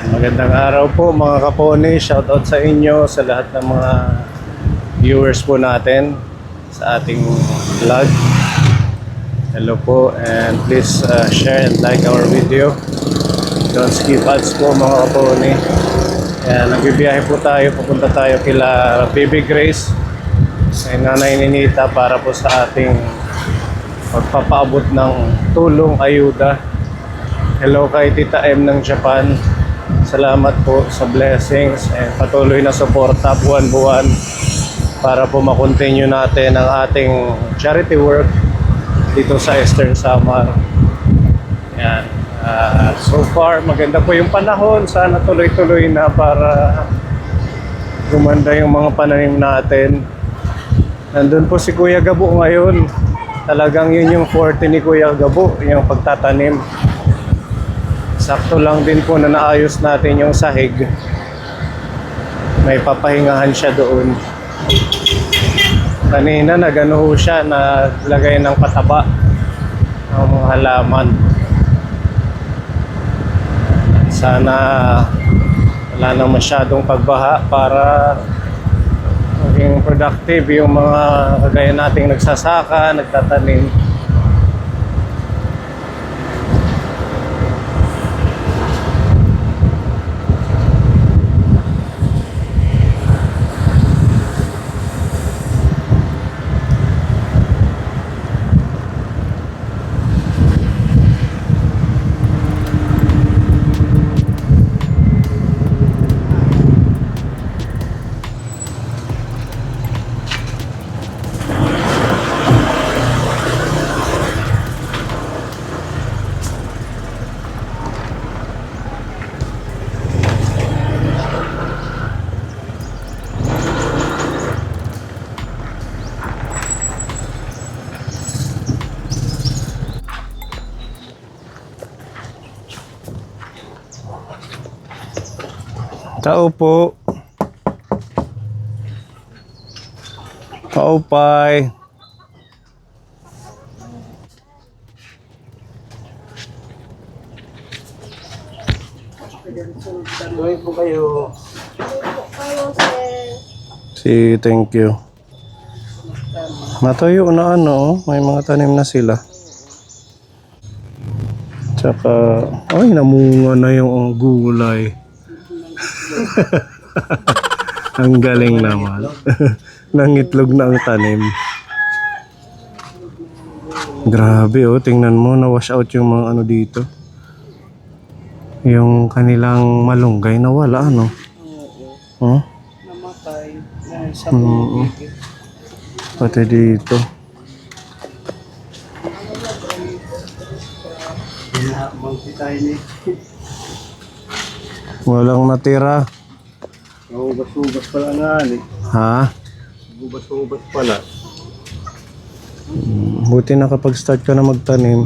Magandang araw po mga kaponi. Shoutout sa inyo, sa lahat ng mga viewers po natin sa ating vlog. Hello po, and please share and like our video. Don't skip ads po mga kaponi. Nagbibiyahe po tayo, pupunta tayo kila Baby Grace kay Nanay Ninita para po sa ating pagpapaabot ng tulong, ayuda. Hello kay Tita M ng Japan. Salamat po sa blessings and patuloy na suporta buwan-buwan para po makontinue natin ang ating charity work dito sa Eastern Samar. Yan. So far, maganda po yung panahon. Sana tuloy-tuloy na para gumanda yung mga pananim natin. Nandun po si Kuya Gabo ngayon. Talagang yun yung forte ni Kuya Gabo, yung pagtatanim. Sakto lang din po na naayos natin yung sahig. May papahingahan siya doon. Kanina nagano siya, naglagay ng pataba ng mga halaman. Sana wala nang masyadong pagbaha para maging productive yung mga kagaya nating nagsasaka, nagtatanim. Tao po. Kaupay. Tuloy po kayo. Si, thank you. Matayo na ano, may mga tanim na sila. Tsaka, ay namunga na yung gulay. Ang galing naman. Nangitlog na ang tanim. Grabe oh, tingnan mo, na-wash out yung mga ano dito. Yung kanilang malunggay nawala, ano? Huh? Namatay. Sa Pati dito. Walang natira. Ubas-ubas pala nga eh. Ha? Ubas-ubas pala. Buti nakapag-start ka na magtanim.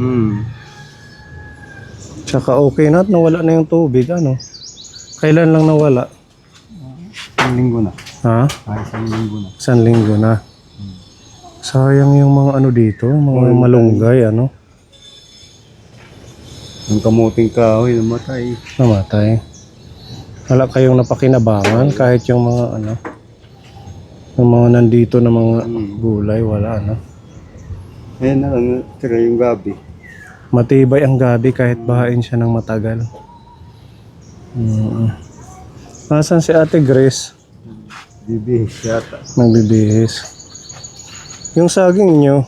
Tsaka okay na at nawala na yung tubig, ano? Kailan lang nawala? Isang linggo na. Ha? Isang linggo na. Isang linggo na. Sayang yung mga ano dito, mga malunggay, ano? Ang kamuting kahoy, namatay. Namatay. Wala kayong napakinabangan kahit yung mga ano, yung mga nandito na mga gulay, wala, ano? Ayan na lang, tira yung gabi. Matibay ang gabi kahit bahain siya ng matagal. Nasaan si Ate Grace? Bibihis yata. Nagbibihis. Yung saging nyo,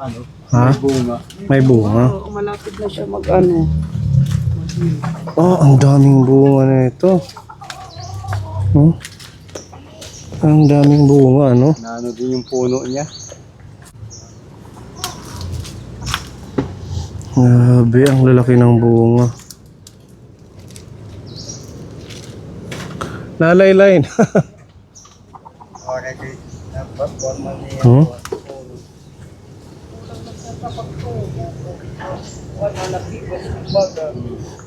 Ano? ha? Bunga. May bunga. Malapit na siya mag-ano. Oh, ang daming bunga na ito. Ang daming bunga, no? Naano din yung puno niya. Grabe, ang lalaki ng bunga. Nalaylayin.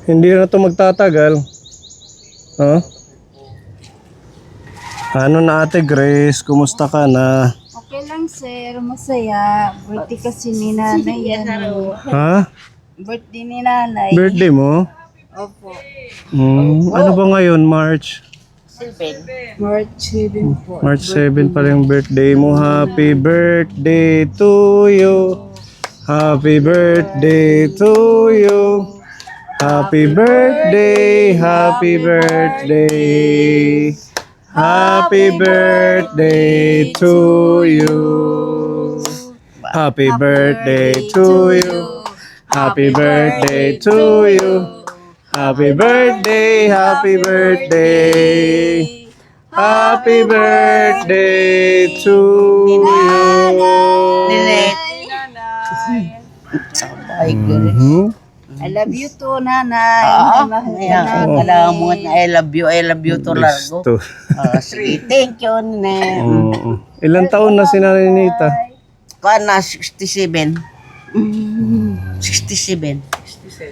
Hindi na ito magtatagal. Ano na Ate Grace? Kumusta ka na? Okay lang sir, masaya. Birthday kasi ni nanay yan. Ha? Birthday ni nanay. Birthday mo? Opo. Ano ba ngayon? March? March 7 po. March 7 pa yung birthday mo. Happy birthday to you. Happy birthday to you. Happy birthday, happy birthday. Happy birthday to you. Happy birthday to you. Happy birthday to you. Happy birthday, happy birthday. Happy birthday to you. Mhm. I love you too, nanay. Mahal ka Ayan, namin. kalamot na I love you to largo. Gusto. Sige, thank you, Nene. Ilang taon na si Nanay Nita? Kuha na, 67. 67.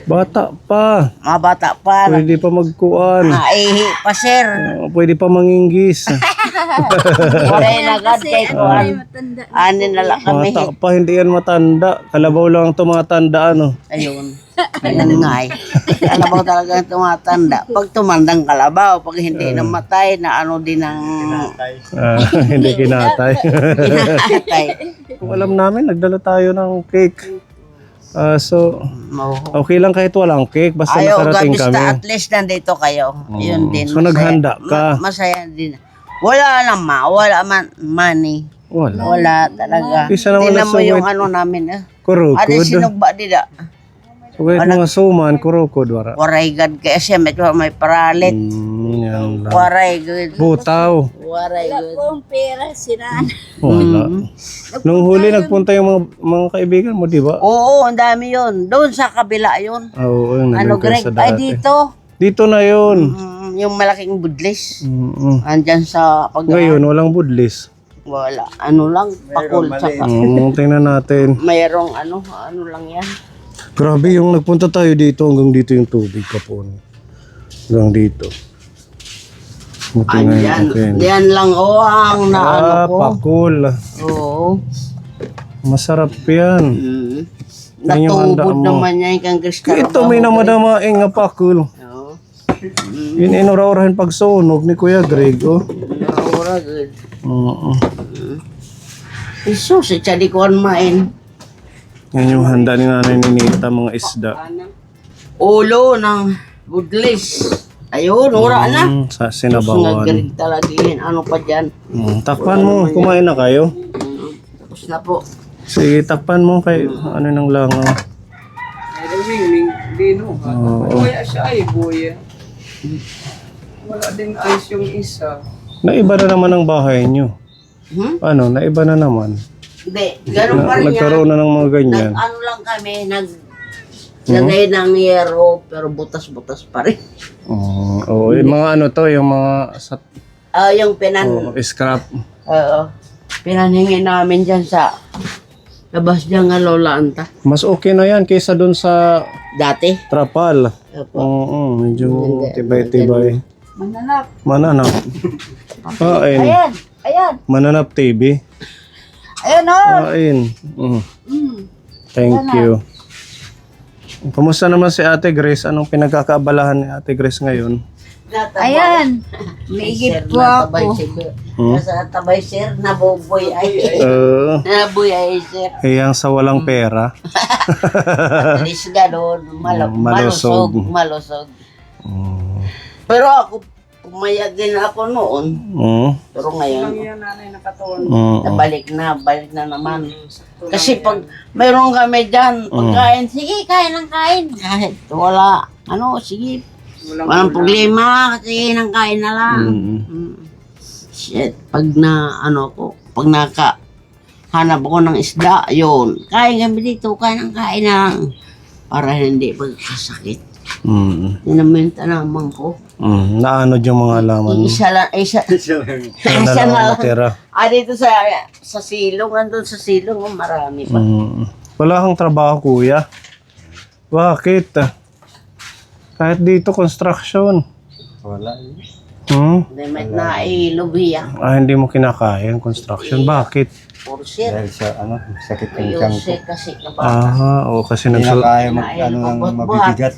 Bata pa. Mga bata pa. Pwede pa magkuan. Naihi pa, sir. Pwede pa manginggis. Kuray na agad kay Kuhan. Matanda. Anin na lang kami. Bata pa, hindi yan matanda. Kalabaw lang ito mga tanda, ano. Ayun. Ayun nga eh. Kalabaw talaga ang tumatanda. Pag tumandang kalabaw, pag hindi namatay, na ano din ang Hindi kinatay. kinatay. Kung alam namin, nagdala tayo ng cake. So, Mo. okay lang kahit walang cake. Basta Ayaw, nakarating gabista, kami. at least nandito kayo. Yun din. So, naghanda ka? Masaya din. Wala naman, wala man money. Wala. Wala talaga. Isa naman Tingnan na mo yung sungit. ano namin. Ano Kurukod. sinugba dida? So, kahit mga suman, kurukod, wala. Waray gad kay siya may paralit. Yan lang. Waray good. Butaw. Waray good. Kung pera si nanay. Wala. Nung huli nagpunta yung mga kaibigan mo, di ba? Oo, ang dami yun. Doon sa kabila yun. Oo, yung Ano nandun kayo Greg? sa Ay dati. dito. Dito na yun. Yung malaking budlis. Ngayon, Andyan sa walang budlis. wala. Ano lang, pakul. Saka Tingnan natin. mayroong ano lang yan. Grabe yung nagpunta tayo dito, hanggang dito yung tubig kapon. Hanggang dito. Tingnan Andyan. natin. Yan lang ang naano ko. Pakul. Oo. Masarap yan. Yan yung handa Natubod mo. naman niya yung kristal. Ito may namadamaing nga pakul. Oo. Yun inura-urahin pag sunog ni Kuya Greg. Oh. Naura good. Oo. Isus, siya di ko main. Yan yung handa ni Nanay Ninita, mga isda. Ulo ng budlis. Ayun, ura na. Sa Sus, sinabawan. naggaling talaga yun. Ano pa dyan? Takpan mo, kumain na kayo. Tapos na po. Sige, takpan mo kay ano nang langaw. Oo. Kaya siya ay buya. Wala din ayos yung isa. Naiba na naman ang bahay nyo. Ano, naiba na naman. Hindi, ganun pa rin yan. Nagkaroon na ng mga ganyan. Ano lang kami, naglagay ng yero, pero butas-butas pa rin. Oo, yung mga ano to, yung mga sa Yung scrap. pinanhingi namin dyan sa labas dyan nga Lola Anta. Mas okay na yan kaysa dun sa Dati. trapal. Opo. Oo, medyo tibay-tibay. Mananap. Mananap. Kain. Ayan. Ayan. Mananap TV. Ayan o. Kain. Thank you. Kumusta naman si Ate Grace? Anong pinagkakaabalahan ni Ate Grace ngayon? Ayan. Maigit po ako. Nasa tabay sir, nabuboy ay. Nabuboy ay sir. Hiyang sa walang pera. Alis ganun, Malusog. malusog. Pero ako, pumayag din ako noon. Pero ngayon, balik na naman. Kasi pag mayroon kami dyan, pagkain, sige, kain ng kain. Kahit wala, sige. Walang problema, kasi ng kain na lang. Shit, pag pag hanap ako ng isda, yun. Kain kami dito, kain ng kain na lang. Para hindi magkasakit. Yun naman yung tanamang ko. Naano yung mga laman? Isa lang. Na lang natira. Dito sa silong, andun sa silong, marami pa. Wala kang trabaho, kuya? Bakit? Kahit dito, construction. Wala. May nailubiya. Hindi mo kinakaya yung construction. Bakit? Puro sir. Dahil sa sakit ng Ayun tiyan ko. sir kasi kapag Oo, kasi Hindi na kaya mag, Nailubat-buhat. mabibigat.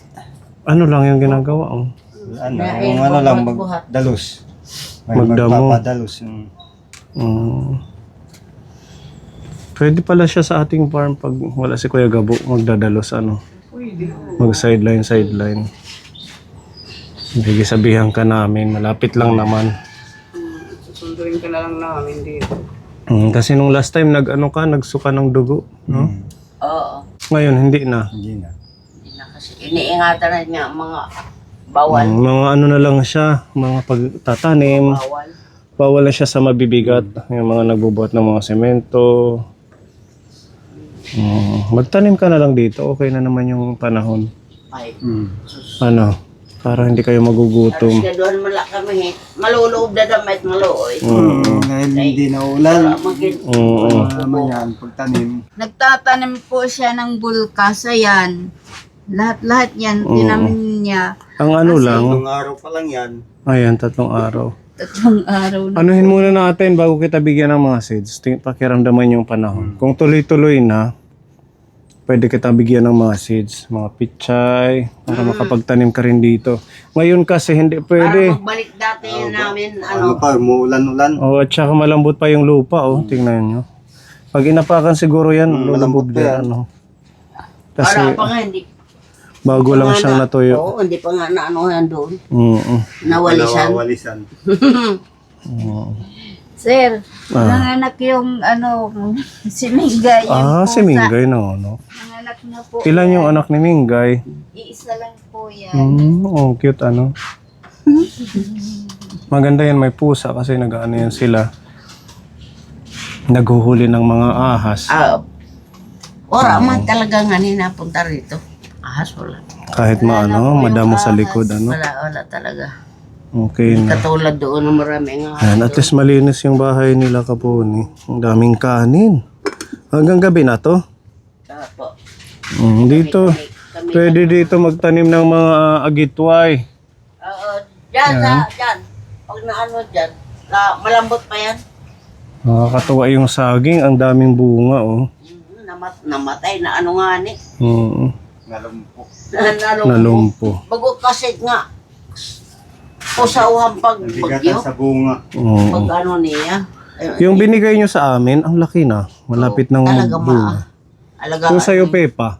ano lang yung ginagawa mo? Ano, Dahil yung ano lang, buhat-buhat. magdalos. May Magdamo. magpapadalos. Pwede pala siya sa ating farm pag wala si Kuya Gabo, magdadalos ano. Pwede. Mag sideline. Sige, sabihan ka namin, malapit lang naman. Susunduin ka na lang namin dito. Kasi nung last time nagsuka ng dugo, no? Oo. Ngayon hindi na. Hindi na. Hindi na kasi iniingatan na niya ang mga bawal. Mga ano na lang siya, mga pagtatanim. Bawal. Bawal na siya sa mabibigat, yung mga nagbubuhat ng mga semento. Magtanim ka na lang dito, okay na naman yung panahon. Ay. Ano, para hindi kayo magugutom. Kasi doon mala kami, maluloob na damit, maluoy. Dahil hindi na ulan. Oo. Naman yan, pagtanim. Nagtatanim po siya ng bulkas, ayan. Lahat-lahat yan, tinamin niya. Ang ano lang, Nung araw pa lang yan. ayan, 3 araw. 3 araw na. Anuhin muna natin bago kita bigyan ng mga seeds. Pakiramdaman yung panahon. Kung tuloy-tuloy na, pwede kita bigyan ng mga seeds, mga pichay, para makapagtanim ka rin dito. Ngayon kasi hindi Para pwede. magbalik dati namin, Ano ano, pa, umuulan-ulan. Oh, at saka malambot pa yung lupa, oh. Tingnan nyo. Pag inapakan siguro yan, malambot lulubog pa yan. yan, oh. para Kasi pa nga hindi. bago lang siyang natuyo. Oo, hindi pa nga na ano yan doon. Mm-mm. Nawalisan. Nawawalisan. Sir, nanganak yung si Mingay. Yung Si Mingay na, ano. Nanganak na po. Ilan yung anak ni Mingay? Iisa lang po yan. Cute, ano. Maganda yan, may pusa kasi nag-ano yan sila. Naghuhuli ng mga ahas. Ora man talaga nga napunta rito. Ahas wala. Kahit madamo sa likod, ano. Wala talaga. Okay na. Katulad doon na marami nga. Ayan, at least malinis yung bahay nila, Kapuni. Ang daming kanin. Hanggang gabi na to. Opo. Dito. Pwede dito magtanim ng mga agitway. Oo, dyan. Pag naano dyan, malambot pa yan. Nakakatuwa yung saging. Ang daming bunga, oh. Namatay na ano nga ni. Nalumpo. Nalumpo. Bago kasi nga, usawang pag Nabigatan bagyo, sa bunga. pag ano niya. Yung binigay nyo sa amin, ang laki na. Malapit ng Talaga bunga. alagaan. Kung sa'yo, Pepa,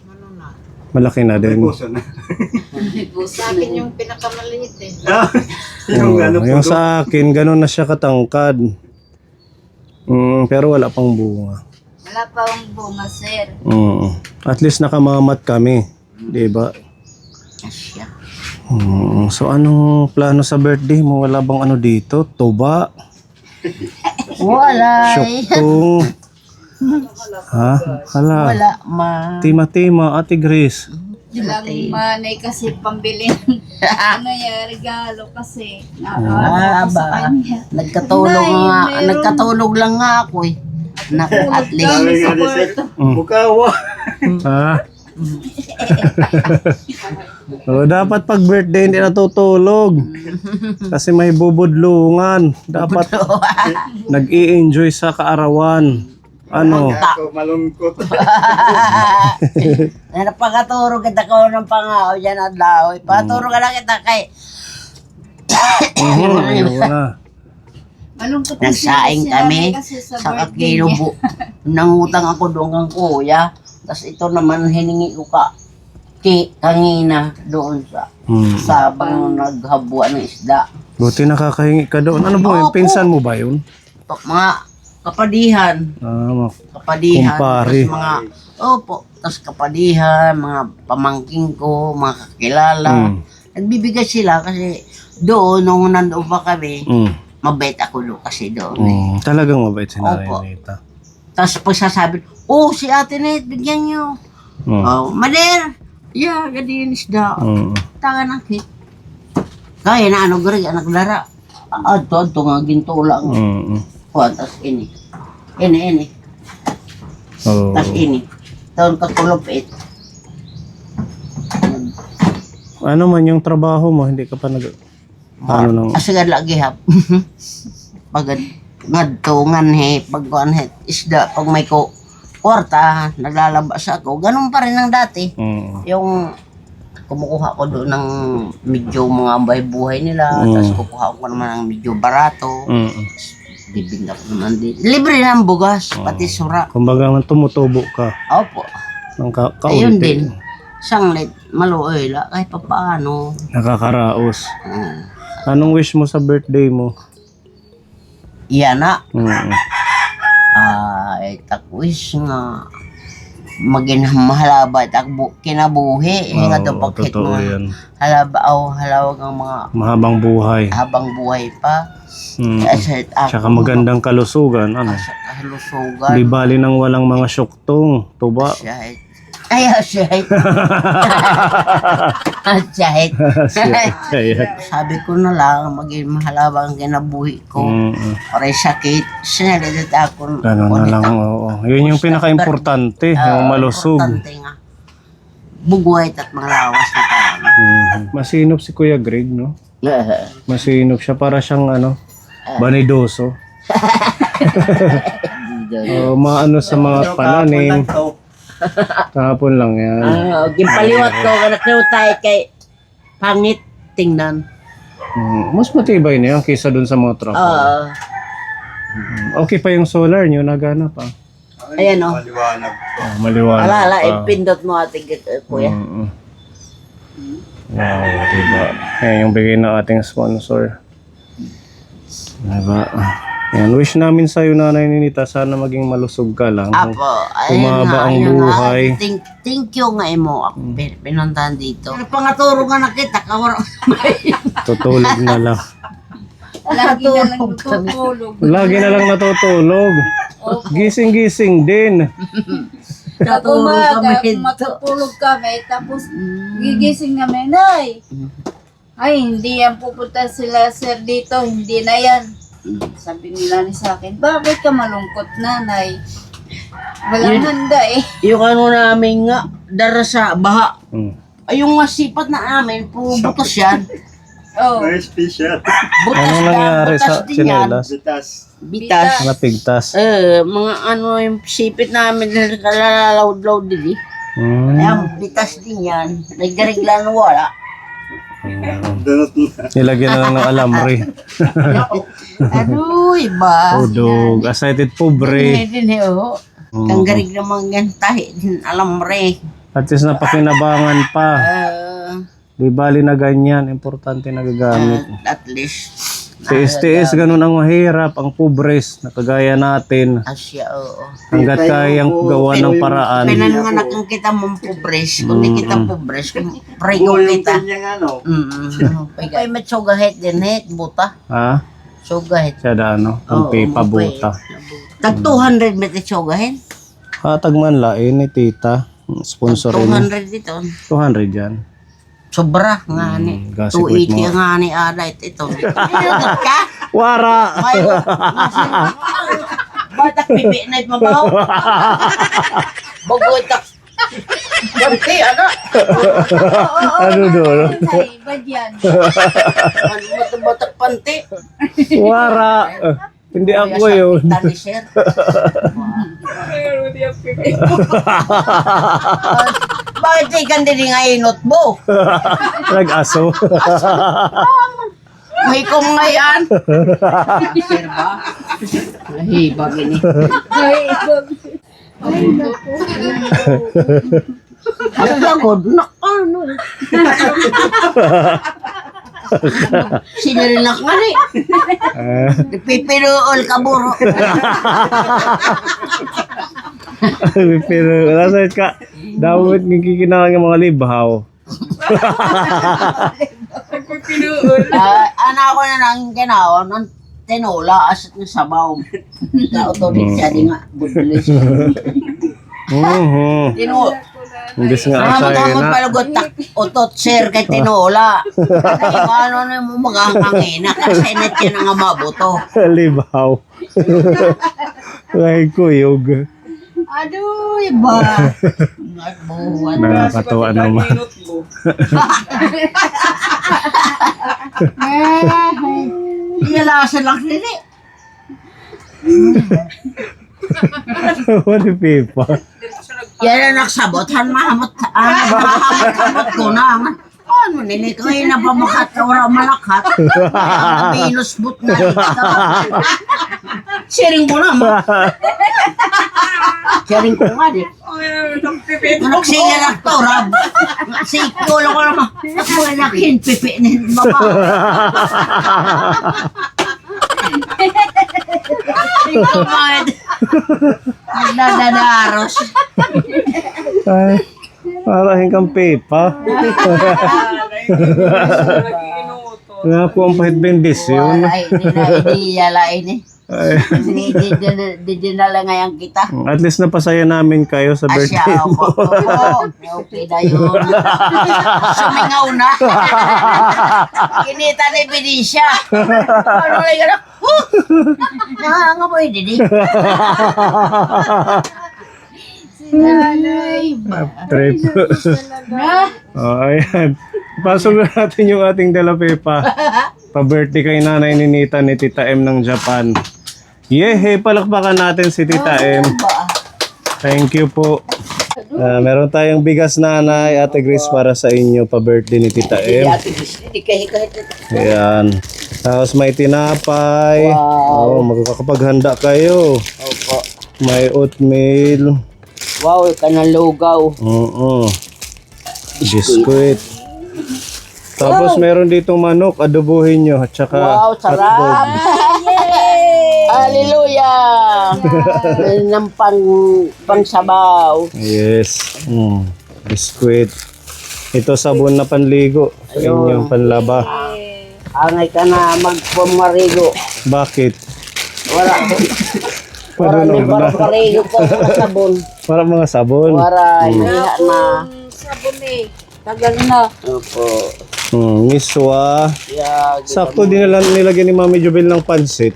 Ano na? malaki na din. Puso na. Sa akin yung pinakamaliit eh. Yung ano po. Yung sa akin, ganun na siya katangkad. Pero wala pang bunga. Wala pa ang bunga, sir. At least nakamamat kami. Diba? Asya. So anong plano sa birthday mo? Wala bang ano dito? Tuba? Wala. Syoktung? Ha? Hala. Wala Tima-tima, Ate Grace. Walang manay kasi pambili ng regalo kasi. Nakakala ko sa kanya. Nagkatulog lang nga ako eh. At least. Sabi nga ni Sir, bukawa. Ha? Dapat pag birthday hindi natutulog. Kasi may bubudlungan. Dapat nag-i-enjoy sa kaarawan. Ano? Ako malungkot. Napakaturo kita ko ng pangao dyan at lao. Paturo ka lang kita kay Ayun na. Malungkot nagsaing kami kasi sa sa birthday kakilubo. Nangutang ako doon kang kuya. Tapos ito naman hiningi ko kanina doon sa sabang naghabwa ng isda. Buti nakakahingi ka doon. Ano ba yun? Opo. Pinsan mo ba yun? Mga kapadihan. Kapadihan. Kumpare. Tapos mga, tapos kapadihan, mga pamangking ko, mga kakilala. Nagbibigay sila kasi doon, nung nandoon pa kami, mabait ako doon kasi doon. Talagang mabait si Opo. Narinita. Tapos pagsasabi, si Ate Net, bigyan nyo. Mader, ganyan isda. Tanga ng hit. Kaya na gari, anak lara. Ito nga ginto lang. Tapos ini. Tapos ini. Taon kakulupit. Ano man yung trabaho mo, hindi ka pa Asagad lagi hap. Pagad ngadtungan pagkuan isda pag may kwarta naglalabas ako ganun pa rin ang dati yung kumukuha ko doon ng medyo mga buhay nila, tapos kukuha ko naman ng medyo barato. Bibinda ko naman din. Libre ng bugas, pati sura. Kumbaga man tumutubo ka Opo. ng Ayun kaunti. din. Sanglit, maluoy la, kahit pa paano. Nakakaraos. Anong wish mo sa birthday mo? Iyan na. Mm. Wish nga maging mahalaba at kinabuhi. Nga daw bakit Totoo mga yan. halawag ang mga Mahabang buhay. habang buhay pa. Mm. Kasi Tsaka magandang kalusugan. Ano? Sa kalusugan. Di bali nang walang mga syuktong, tuba. Shahit. Shahit. Sabi ko na lang, maging mahalaba ang kinabuhi ko. Para sakit. Sinalit ako. Ganun na lang, oo. Yun yung pinaka-importante, yung malusog. Importante nga. Buguhay at mga lawas na parang. Masinop si Kuya Greg, no? Masinop siya, para siyang banidoso. Maano sa mga pananim. Kahapon lang yan. Gimpaliwat ko, anak na tayo kay pangit tingnan. Mas matibay na yan kaysa dun sa mga truck. Okay pa yung solar nyo, nagana pa. Ayan o. Maliwanag. Maliwanag Alala, pa. ipindot mo ating kuya. Wow, diba? Ayan yung bigay ng ating sponsor. Diba? Ayan, wish namin sa'yo, Nanay Ninita, sana maging malusog ka lang. Apo, Umaba ang buhay. Thank you nga mo. Ako pinuntahan dito. Pangaturo nga nakita. Tutulog na lang. Lagi na lang tutulog. Lagi na lang natutulog. Gising-gising din. Sa umaga, matutulog kami, tapos gigising namin, Nay. Ay, hindi yan pupunta sila, sir, dito. Hindi na yan. Sabi nila ni sa akin, bakit ka malungkot, Nanay? Walang handa eh. Yung ano namin nga, dara sa baha. Ay, yung masipat na namin, puro butas yan. Oh, Very special. Butas Anong yan, nangyari butas sa din yan. tsinelas? Bitas. Bitas. Napigtas. Mga ano yung sipit namin, kalalawd-lawd din eh. Ayan, bitas din yan. Nagdariglan wala. Dunot na. Nilagyan na lang ng alambre. Ano, iba? Udog. Excited pobre. Din eh, oh. Kanggarig naman yan, tahi din, alam re. At least napakinabangan pa. Di bali na ganyan. Importante na gagamit. At least, Tiis-tiis, ganun ang mahirap. Ang pobres, na kagaya natin. asya, oo. Hanggat kayang gawa ng paraan. Pinanganak ang kita mong pobres. Kung di kita pobres, pray ko Yung kita. kanyang ano. Pagay matsugahet din, het, buta. Ha? Sugahet. Siya da, ano? Kung pabuta. Tag 200 met itsugahin. Hatag man lain ni tita. Sponsorin. 200 dito. 200 yan. Sobra nga ni. gasik wait 280 mo. nga ni Aday ito. Inagot ka? Wara! May batak pipi na mabaho. Bagoy tak. Ganti, ano? Ano doon? Nay, bad yan. Ano batak panti? Wara! Hindi ako yun. Tani, sir. Bakit di ka din nga inot mo? Nag-aso. May kong nga yan. Sir ba? Nahibag ini. Ay, Ang lagod na ano. Sinirinak nga ni. Pipiruol ka buro. Pero nasa ka, dapat nagkikinalang yung mga libhaw. Anak ko na nang ginawa ng tinola asat ng sabaw. Kautolit siya di nga. Budulis. Imbis nga asay Magamot na. palugot tak. Otot sir kay tinola. Ano na mo magangangina. Kasi net yan ang mabuto. Libhaw. Ay kuyog. Aduh, iba. Buwan. Nakakatuwa naman. Iyalasan lang nila. Wali pipa. Yan ang nagsabot, mahamot ko na. Ano, nini ko na pamakat ka, wala malakat. Ang Venus boot na. Sharing ko naman. Sharing ko nga di. Nagsinga na to, Rab. Siko lang ko naman. Ako nakin, pipi na yung baba. Ikaw bakit? Nagdadaros. Ay, parahin kang Pepa. Nga po ang pahit bendisyon. Ay, hindi yalain eh. Ay, Di dinala ngayon kita. at least napasaya namin kayo sa birthday Asya, mo. okay na yun. Sumingaw na. Kinita na ebidensya. Ano lang yun? Nangangamoy din eh. Nanay. Trip. Oh, ayan. Pasok na natin yung ating Dela Pepa. Pa-birthday kay Nanay ni Nita ni Tita M ng Japan. Yehe, palakpakan natin si Tita M. Thank you po. Meron tayong bigas, Nanay, Ate Grace, para sa inyo pa-birthday ni Tita M. Ayan. Tapos may tinapay. Wow. Oh, magkakapaghanda kayo. Opo. May oatmeal. Wow, kanalugaw. Oo. Biskuit. Tapos meron ditong manok, adobohin nyo. At saka Wow, sarap. hotdog. Hallelujah! Ng pang-sabaw. Yes. Biskuit. Ito sabon na panligo. Sa inyong panlaba. Angay ka na magpumarigo. Bakit? Wala. Wala Marunong ni para na. parigo ko sa sabon. Para mga sabon. Wala, iha na. Sabon eh. Tagal na. Opo. Miswa. Yeah, Sakto din nilagyan ni Mami Jubel ng pansit.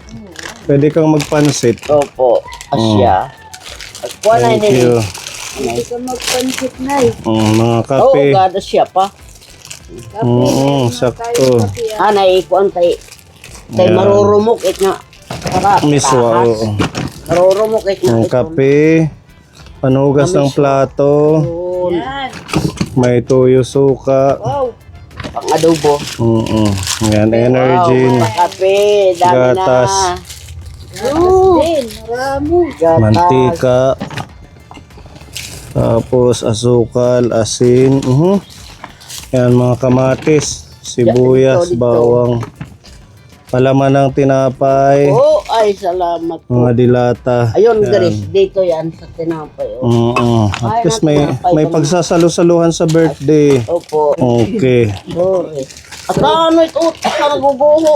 Pwede kang magpansit. Opo. Asya. At wala Thank nini. you. Hindi ka magpansit na eh. Mga Oo, kape. gada siya pa. Sakto. Anay, kuan tay. Tay Yan. marurumok it nga. Sarap. Miswa. tahas. Oo. Marurumok it nga. Ang kape. Panugas ng plato. Yun. Yan. May tuyo suka. Wow. Pang adobo. Yan, energy. Wow, kape. Dami Gatas. na. Din. Marami. Gatas. Mantika. Tapos asukal, asin. Yan, mga kamatis, sibuyas, Dito. bawang. Palaman ng tinapay. Oh, ay, salamat po. Mga dilata. Ayun, Yan. Grace, dito yan sa tinapay. Oh. At Ay, least may tinapay ko na. pagsasalo-saluhan sa birthday. Opo. Okay. Sorry. At ano ito? At naguguho.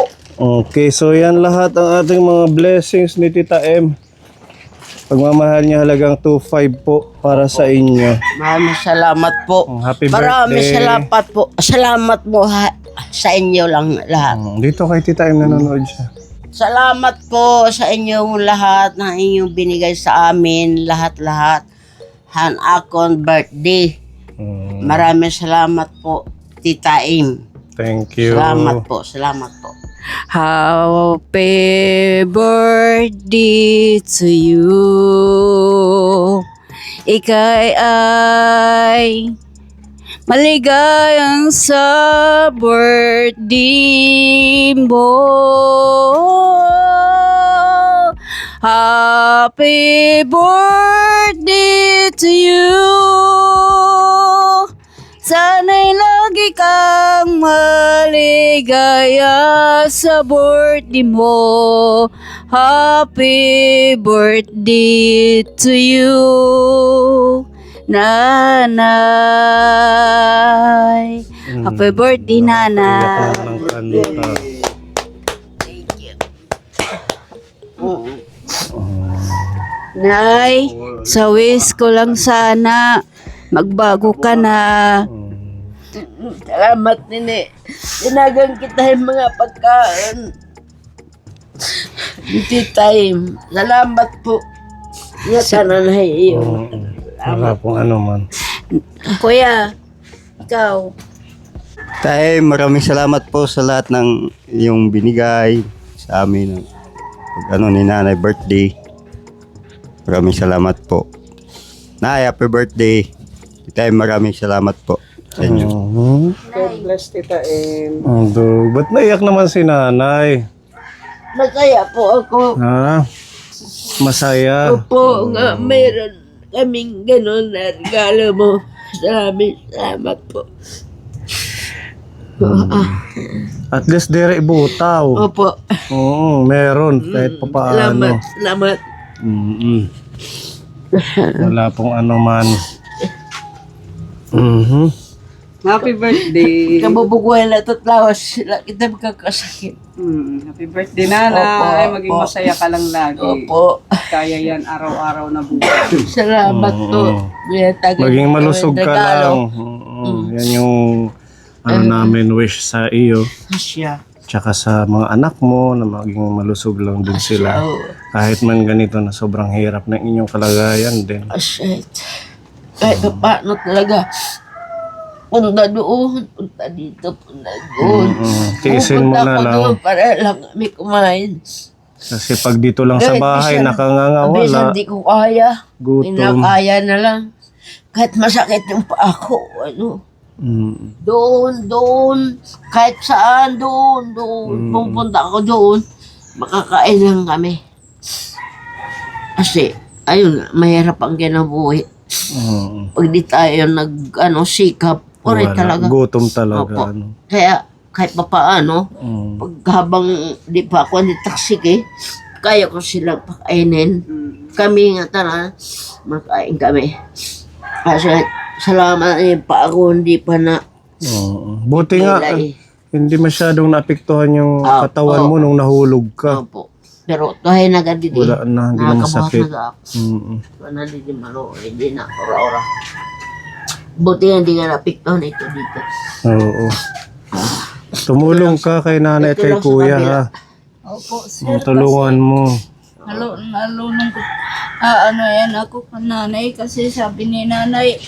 Okay, so yan lahat ang ating mga blessings ni Tita M. Pagmamahal niya halagang 2.5 po para sa inyo. Maraming salamat po. Happy Maraming birthday. salamat po. Salamat po sa inyo lang lahat. Dito kay Tita M nanonood siya. Salamat po sa inyong lahat na inyong binigay sa amin. Lahat-lahat. Han akong birthday. Maraming salamat po, Tita Im. Thank you. Salamat po. Salamat po. Happy birthday to you. Ika'y ay maligayang sa birthday mo. Happy birthday to you. Sana'y lagi kang maligaya sa birthday mo. Happy birthday to you, Nanay. Happy birthday, Nanay. Iyak ng kanta. Nay, sa wish ko lang sana magbago ka na. Salamat, Nini. Tinagang kita yung mga pagkaan. Hindi time. Salamat po. Nga sana na iyo. Wala pong ano man. Kuya, ikaw. Tay, maraming salamat po sa lahat ng yung binigay sa amin. Pag ni Nanay birthday. Maraming salamat po. Nay, happy birthday. Tita Em, maraming salamat po sa inyo. God bless Tita Em. Ba't naiyak naman si nanay? Masaya po ako. Ha? Masaya. Opo nga, mayroon kaming gano'n na regalo mo. Salamat po. At least dire ibutaw. Opo. Oo, meron kahit papaano. Salamat. Wala pong ano man. Mhm. Happy birthday. Kabubuguhan na tatlawas sila. Kita magkakasakit. Happy birthday, nanay. Opo, Maging opo. masaya ka lang lagi. Opo. Kaya yan araw-araw na buhay. Salamat po. Maging malusog ka lang. Yan yung ano namin wish sa iyo. Siya. Tsaka sa mga anak mo na maging malusog lang din sila. Kahit man ganito na sobrang hirap ng inyong kalagayan din. Shit. Kahit paano talaga. Punta doon, punta dito, punta doon. Tiisin mo na Pupunta ko lang. doon para lang kami kumain. Kasi pag dito lang sa Kahit bahay, minsan- nakanganga Minsan wala. di ko kaya. Gutom. Pinakaya na lang. Kahit masakit yung paa ko, doon, kahit saan, doon. Pupunta ako doon, makakain lang kami. Kasi, ayun, mahirap ang kinabuhi. Pag di tayo sikap, Wala. talaga. Gutom talaga. Opo. Ano. Kaya, kahit pa paano, pag habang di pa ako nitaksik kaya ko silang pakainin. Kami nga tara, makain kami. Kasi salamat pa ako, hindi pa na Buti nga, nilay. hindi masyadong naapektuhan yung Ah, katawan mo nung nahulog ka. Opo. Pero tuhay na gadi di. Wala na, hindi na masakit. Wala di di malo, hindi na ora-ora. Buti nga hindi nga napiktuhan ito dito. Oo. Tumulong ka kay nanay at Ito kay lang sa kuya kabila. ha. Opo, sir. Tulungan mo. Nalunong ko. Ako ka nanay kasi sabi ni nanay,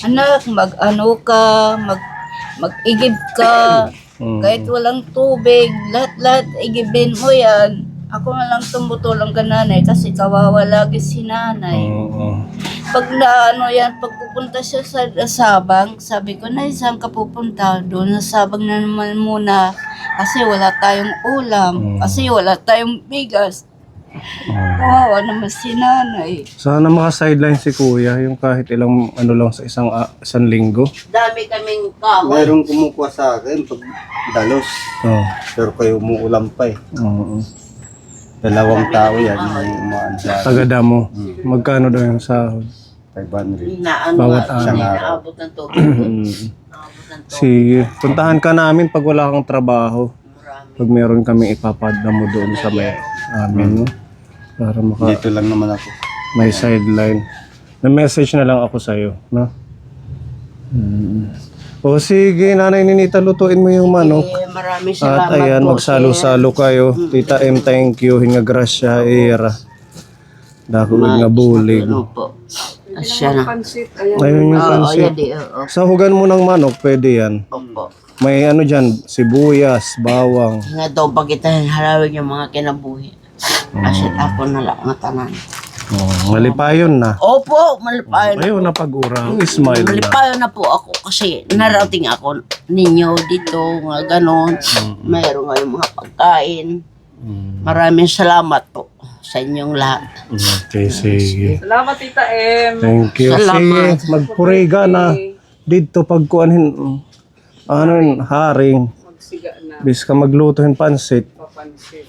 anak, mag-igib ka. Kahit walang tubig, lahat igibin mo yan. Ako na lang tumutulong ka nanay kasi kawawa lagi si nanay. Oo. Pag pag pupunta siya sa Sabang, sabi ko, na saan ka pupunta? Doon sa Sabang na naman muna. Kasi wala tayong ulam. Kasi wala tayong bigas. Kawawa naman si nanay. Sana maka-sideline si kuya, yung kahit ilang ano lang sa isang linggo. Dami kaming kahoy. Mayroong kumukuha sa akin pag dalos. Oo. Pero kayo umuulam pa eh. Oo. 2 tao yan yung umaan sa akin. Tagada mo. Magkano daw yung sahod? 500. Bawat araw. Inaabot ng tubig. Inaabot ng tubig. Sige, puntahan ka namin pag wala kang trabaho. Pag meron kami ipapadala mo doon sa may amin, no? Para Dito lang naman ako. may sideline. Na-message na lang ako sa'yo, no? O sige, Nanay Ninita, lutuin mo yung manok. Maraming At salamat ayan, po, magsalo-salo kayo. Tita M, thank you. Hinga grasya, era. Dako nga bulig. Ano po? Asya na. Pansit, ayan. Ayun yung Oo, pansit. yan di. Oo. Sahugan mo ng manok, pwede yan. Opo. May ano dyan, sibuyas, bawang. Nga daw pa kita halawin yung mga kinabuhi. Kasi ako na lang nga tanan. Malipayon na. Opo, malipayon na. Ayaw na pag-urang. Smile na. Malipayon na po ako kasi narating ako ninyo dito, nga ganon. Mayroon nga yung mga pagkain. Maraming salamat po sa inyong lahat. Okay, sige. Salamat, Tita M. Thank you. Salamat. Sige, magpuriga na. Dito pagkuanin, ano yun, haring. Magsiga na. Bis ka magluto yung pansit. Papansit.